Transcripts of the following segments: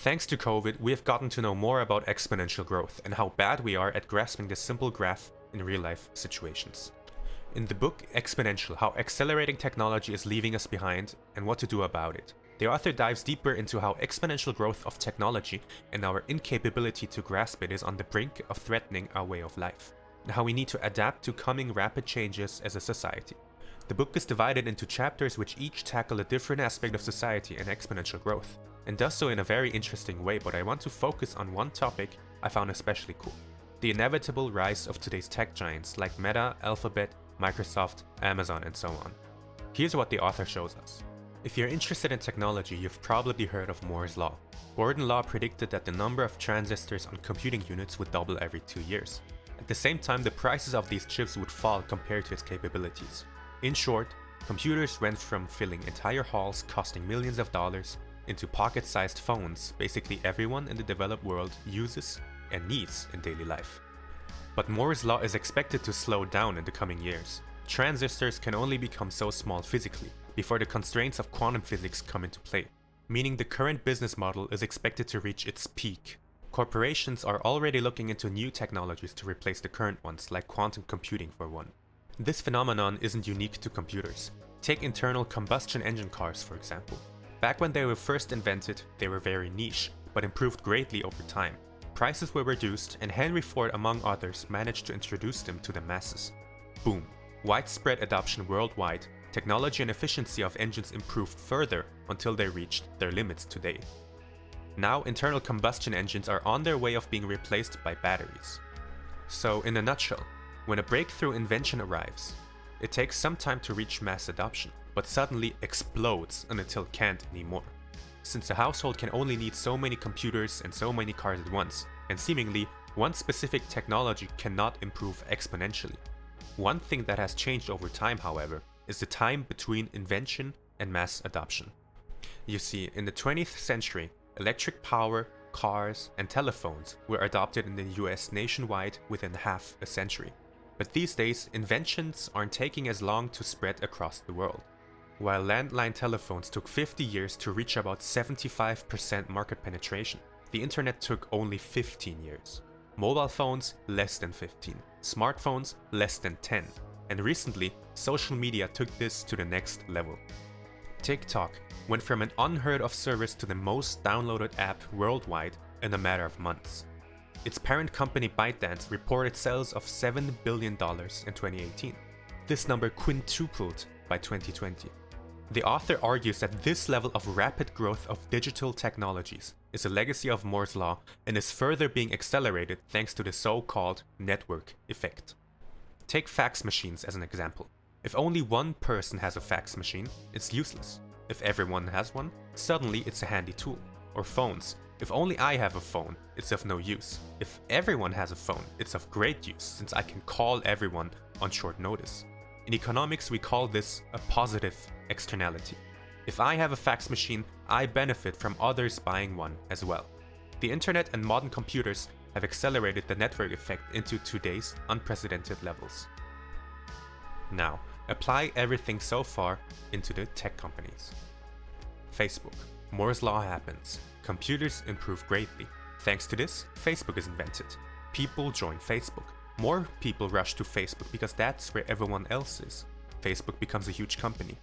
Thanks to COVID, we have gotten to know more about exponential growth and how bad we are at grasping this simple graph in real-life situations. In the book Exponential, How Accelerating Technology is Leaving Us Behind and What to Do About It, the author dives deeper into how exponential growth of technology and our incapability to grasp it is on the brink of threatening our way of life, and how we need to adapt to coming rapid changes as a society. The book is divided into chapters which each tackle a different aspect of society and exponential growth, and does so in a very interesting way, but I want to focus on one topic I found especially cool: the inevitable rise of today's tech giants like Meta, Alphabet, Microsoft, Amazon, and so on. Here's what the author shows us. If you're interested in technology, you've probably heard of Moore's Law. Gordon Law predicted that the number of transistors on computing units would double every 2 years. At the same time, the prices of these chips would fall compared to its capabilities. In short, computers went from filling entire halls costing millions of dollars into pocket-sized phones basically everyone in the developed world uses and needs in daily life. But Moore's Law is expected to slow down in the coming years. Transistors can only become so small physically before the constraints of quantum physics come into play, meaning the current business model is expected to reach its peak. Corporations are already looking into new technologies to replace the current ones, like quantum computing for one. This phenomenon isn't unique to computers. Take internal combustion engine cars, for example. Back when they were first invented, they were very niche, but improved greatly over time. Prices were reduced, and Henry Ford, among others, managed to introduce them to the masses. Boom! Widespread adoption worldwide, technology and efficiency of engines improved further until they reached their limits today. Now, internal combustion engines are on their way of being replaced by batteries. So, in a nutshell, when a breakthrough invention arrives, it takes some time to reach mass adoption, but suddenly explodes until it can't anymore. Since a household can only need so many computers and so many cars at once, and seemingly one specific technology cannot improve exponentially. One thing that has changed over time, however, is the time between invention and mass adoption. You see, in the 20th century, electric power, cars, and telephones were adopted in the US nationwide within half a century. But these days, inventions aren't taking as long to spread across the world. While landline telephones took 50 years to reach about 75% market penetration, the internet took only 15 years. Mobile phones, less than 15. Smartphones, less than 10. And recently, social media took this to the next level. TikTok went from an unheard of service to the most downloaded app worldwide in a matter of months. Its parent company ByteDance reported sales of $7 billion in 2018. This number quintupled by 2020. The author argues that this level of rapid growth of digital technologies is a legacy of Moore's Law and is further being accelerated thanks to the so-called network effect. Take fax machines as an example. If only one person has a fax machine, it's useless. If everyone has one, suddenly it's a handy tool. Or phones. If only I have a phone, it's of no use. If everyone has a phone, it's of great use since I can call everyone on short notice. In economics, we call this a positive externality. If I have a fax machine, I benefit from others buying one as well. The internet and modern computers have accelerated the network effect into today's unprecedented levels. Now, apply everything so far into the tech companies. Facebook. Moore's Law happens. Computers improve greatly. Thanks to this, Facebook is invented. People join Facebook. More people rush to Facebook because that's where everyone else is. Facebook becomes a huge company.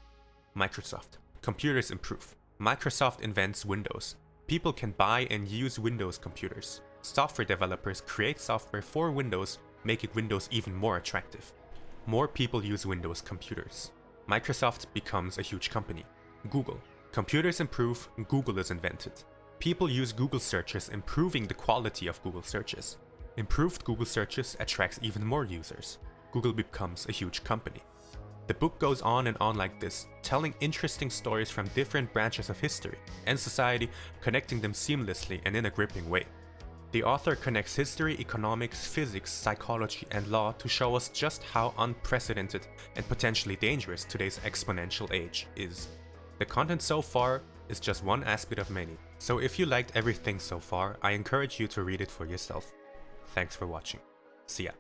Microsoft. Computers improve. Microsoft invents Windows. People can buy and use Windows computers. Software developers create software for Windows, making Windows even more attractive. More people use Windows computers. Microsoft becomes a huge company. Google. Computers improve, Google is invented. People use Google searches, improving the quality of Google searches. Improved Google searches attracts even more users. Google becomes a huge company. The book goes on and on like this, telling interesting stories from different branches of history and society, connecting them seamlessly and in a gripping way. The author connects history, economics, physics, psychology, and law to show us just how unprecedented and potentially dangerous today's exponential age is. The content so far is just one aspect of many, so if you liked everything so far, I encourage you to read it for yourself. Thanks for watching. See ya.